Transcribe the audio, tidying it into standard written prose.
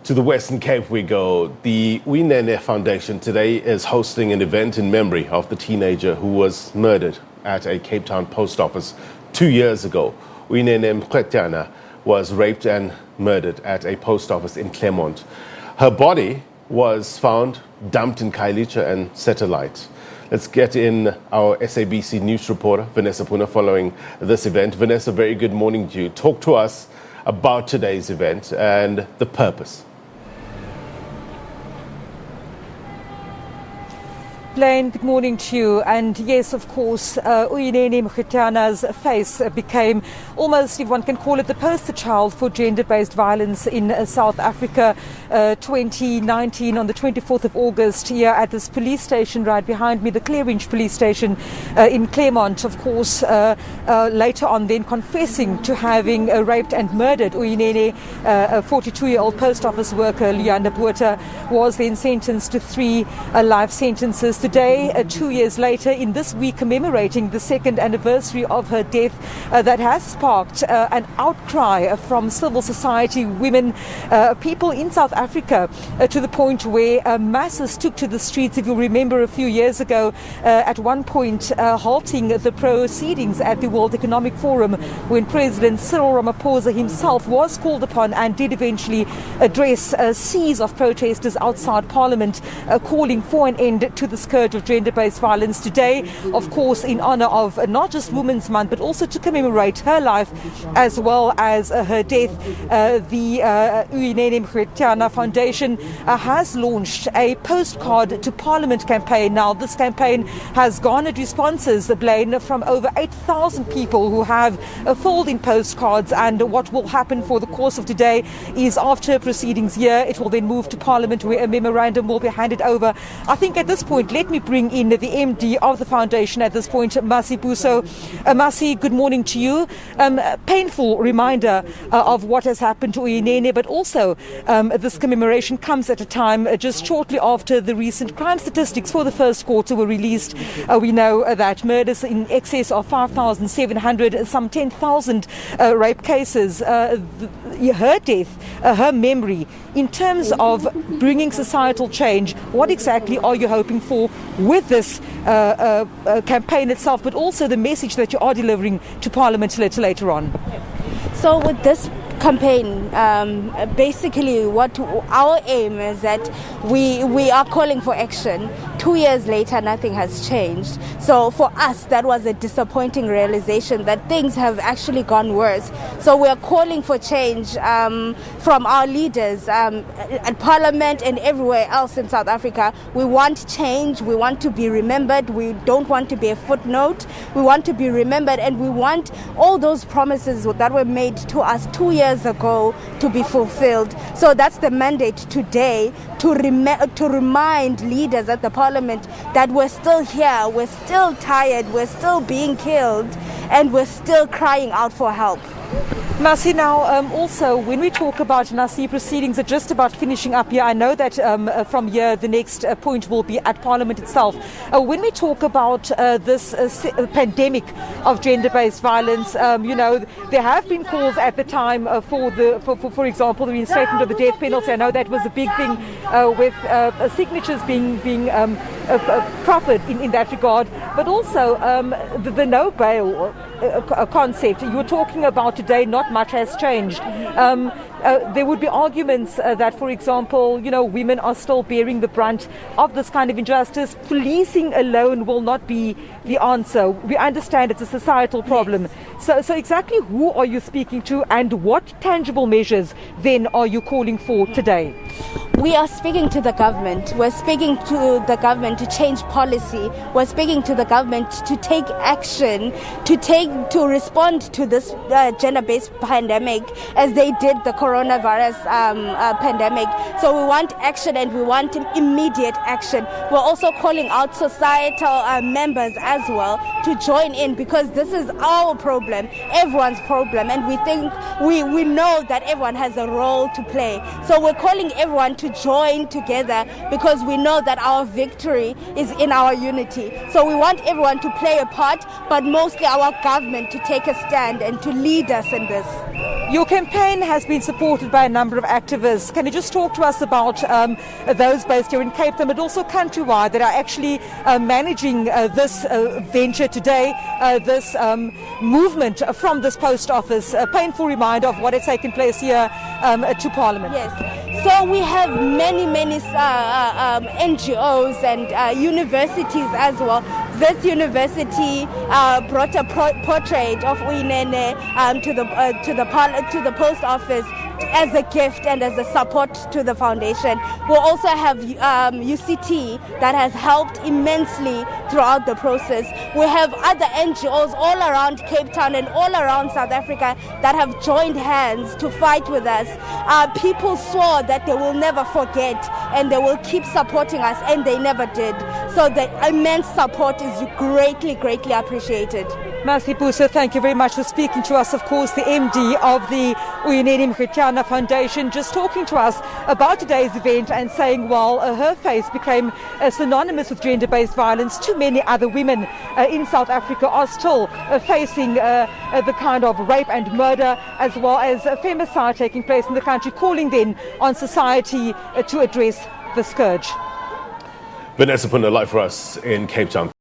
To the Western Cape we go. The Uyinene Foundation today is hosting an event in memory of the teenager who was murdered at a Cape Town post office 2 years ago. Uyinene Mrwetyana was raped and murdered at a post office in Claremont. Her body was found dumped in Khayelitsha and set alight. Let's get in our SABC news reporter, Vanessa Poonah, following this event. Vanessa, very good morning to you. Talk to us about today's event and the purpose. Blaine, good morning to you. And yes, of course, Uyinene Mrwetyana's face became almost, if one can call it, the poster child for gender-based violence in South Africa. 2019, on the 24th of August, here at this police station right behind me, the Claremont police station in Claremont, of course, later on then confessing to having raped and murdered Uyinene, a 42-year-old post office worker. Uyinene Mrwetyana was then sentenced to 3 life sentences. Today, 2 years later, in this week commemorating the second anniversary of her death, that has sparked an outcry from civil society, women, people in South Africa, to the point where masses took to the streets. If you remember a few years ago, at one point halting the proceedings at the World Economic Forum, when President Cyril Ramaphosa himself was called upon and did eventually address seas of protesters outside Parliament, calling for an end to the scourge of gender-based violence. Today, of course, in honor of not just Women's Month, but also to commemorate her life as well as her death, the Uyinene Mrwetyana Foundation has launched a postcard to Parliament campaign. Now, this campaign has garnered responses, Blaine, from over 8,000 people who have filled in postcards. And what will happen for the course of today is, after proceedings here, it will then move to Parliament, where a memorandum will be handed over. I think at this point, let me bring in the MD of the foundation at this point, Masi Buso. Masi, good morning to you. Painful reminder of what has happened to Uyinene, but also this commemoration comes at a time just shortly after the recent crime statistics for the first quarter were released. We know that murders in excess of 5,700, some 10,000 rape cases. Her death, her memory, in terms of bringing societal change, what exactly are you hoping for with this campaign itself, but also the message that you are delivering to Parliament later on? So with this campaign, basically what our aim is that we are calling for action. 2 years later, nothing has changed. So for us, that was a disappointing realization that things have actually gone worse. So we are calling for change from our leaders at Parliament and everywhere else in South Africa. We want change. We want to be remembered. We don't want to be a footnote. We want to be remembered, and we want all those promises that were made to us 2 years ago to be fulfilled. So that's the mandate today, to remind leaders at the Parliament that we're still here, we're still tired, we're still being killed, and we're still crying out for help. Masi, now also when we talk about Nasi proceedings are just about finishing up here, I know that from here the next point will be at Parliament itself. When we talk about this pandemic of gender-based violence, you know, there have been calls at the time for example, the reinstatement of the death penalty. I know that was a big thing with signatures being proffered in that regard, but also the no bail concept you were talking about today. Not much has changed. There would be arguments that, for example, you know, women are still bearing the brunt of this kind of injustice. Policing alone will not be the answer. We understand it's a societal problem. So exactly who are you speaking to, and what tangible measures then are you calling for today? We are speaking to the government. We're speaking to the government to change policy. We're speaking to the government to take action, to respond to this gender-based pandemic as they did the coronavirus pandemic. So we want action, and we want immediate action. We're also calling out societal members as well to join in, because this is our problem, everyone's problem, and we think we know that everyone has a role to play. So we're calling everyone to join together, because we know that our victory is in our unity. So we want everyone to play a part, but mostly our government to take a stand and to lead us in this. Your campaign has been supported by a number of activists. Can you just talk to us about those based here in Cape Town, but also countrywide, that are actually managing this venture today, this movement from this post office, a painful reminder of what has taken place here to Parliament? Yes. So we have many NGOs and universities as well. This university brought a portrait of Uyinene to the post office as a gift and as a support to the foundation. We'll also have UCT that has helped immensely throughout the process. We have other NGOs all around Cape Town and all around South Africa that have joined hands to fight with us. People swore that they will never forget and they will keep supporting us, and they never did. So the immense support is greatly appreciated. Vanessa Poonah, thank you very much for speaking to us. Of course, the MD of the Uyinene Mrwetyana Foundation, just talking to us about today's event and saying while her face became synonymous with gender-based violence, too many other women in South Africa are still facing the kind of rape and murder, as well as femicide taking place in the country, calling then on society to address the scourge. Vanessa Poonah, live for us in Cape Town.